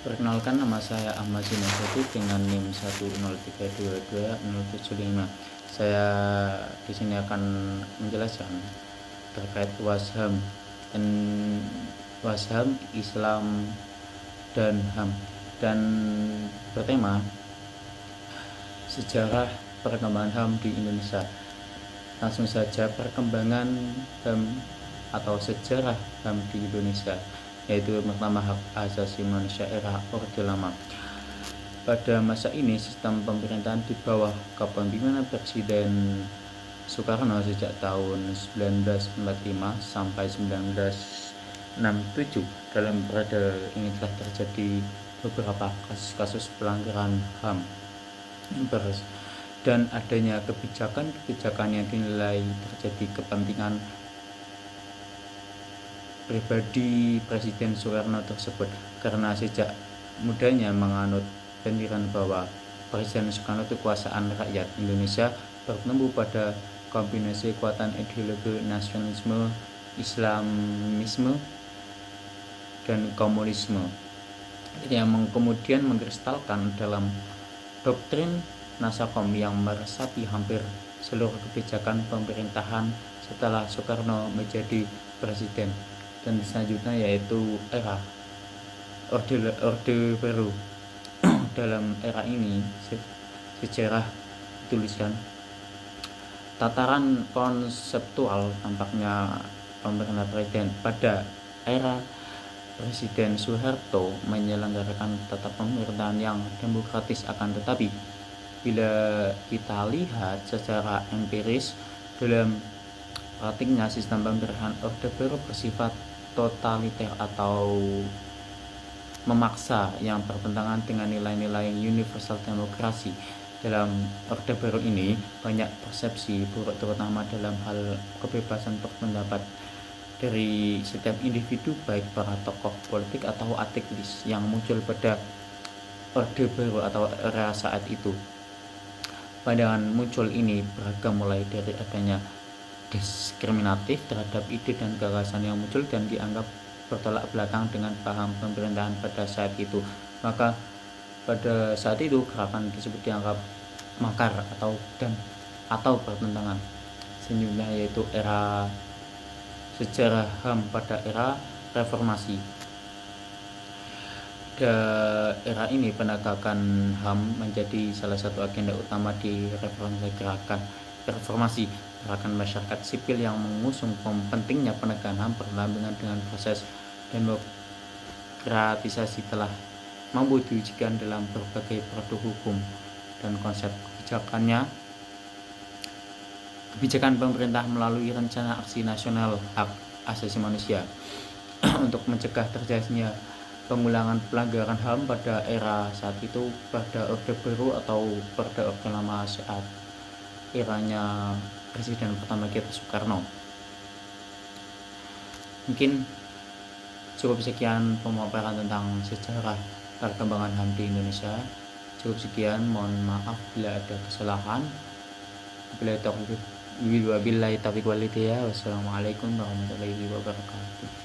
Perkenalkan, nama saya Ahmad Zinazati dengan NIM 103220775. Saya di sini akan menjelaskan terkait washam dan washam, Islam dan HAM, dan bertema sejarah perkembangan HAM di Indonesia. Langsung saja, perkembangan HAM atau sejarah HAM di Indonesia, yaitu pertama hak asasi manusia era Orde Lama. Pada masa ini, sistem pemerintahan di bawah kepemimpinan Presiden Soekarno sejak tahun 1945 sampai 1967. Dalam periode ini telah terjadi beberapa kasus-kasus pelanggaran HAM dan adanya kebijakan-kebijakan yang dinilai terjadi kepentingan pribadi Presiden Soekarno tersebut, karena sejak mudanya menganut pendidikan bahwa Presiden Soekarno itu kekuasaan rakyat Indonesia bertumbuh pada kombinasi kekuatan ideologi nasionalisme, Islamisme, dan komunisme yang kemudian mengkristalkan dalam doktrin Nasakom yang meresapi hampir seluruh kebijakan pemerintahan setelah Soekarno menjadi presiden. Dan selanjutnya yaitu era Orde Baru. Dalam era ini sejarah dituliskan tataran konseptual tampaknya pemerintah presiden pada era Presiden Soeharto menyelenggarakan tata pemerintahan yang demokratis, akan tetapi bila kita lihat secara empiris, dalam praktiknya sistem pemerintahan Orde Baru bersifat totaliter atau memaksa yang bertentangan dengan nilai-nilai universal demokrasi. Dalam Orde Baru ini banyak persepsi buruk, terutama dalam hal kebebasan berpendapat dari setiap individu, baik para tokoh politik atau aktivis yang muncul pada Orde Baru atau era saat itu. Pandangan muncul ini beragam, mulai dari adanya diskriminatif terhadap ide dan gagasan yang muncul dan dianggap bertolak belakang dengan paham pemerintahan pada saat itu. Maka pada saat itu gerakan tersebut dianggap makar atau bertentangan. Selanjutnya yaitu era sejarah HAM pada era reformasi. Pada era ini penegakan HAM menjadi salah satu agenda utama di reformasi. Gerakan masyarakat sipil yang mengusung pentingnya penegakan HAM berdampingan dengan proses demokratisasi telah mampu diujikan dalam berbagai produk hukum dan konsep kebijakan pemerintah melalui rencana aksi nasional hak asasi manusia untuk mencegah terjadinya pengulangan pelanggaran HAM pada era saat itu, pada Orde Baru atau pada Orde Lama saat eranya Presiden pertama kita Soekarno. Mungkin cukup sekian pemaparan tentang sejarah perkembangan HAM di Indonesia. Cukup sekian, mohon maaf bila ada kesalahan. Wabillahi taufiq wal hidayah. Wassalamualaikum warahmatullahi wabarakatuh.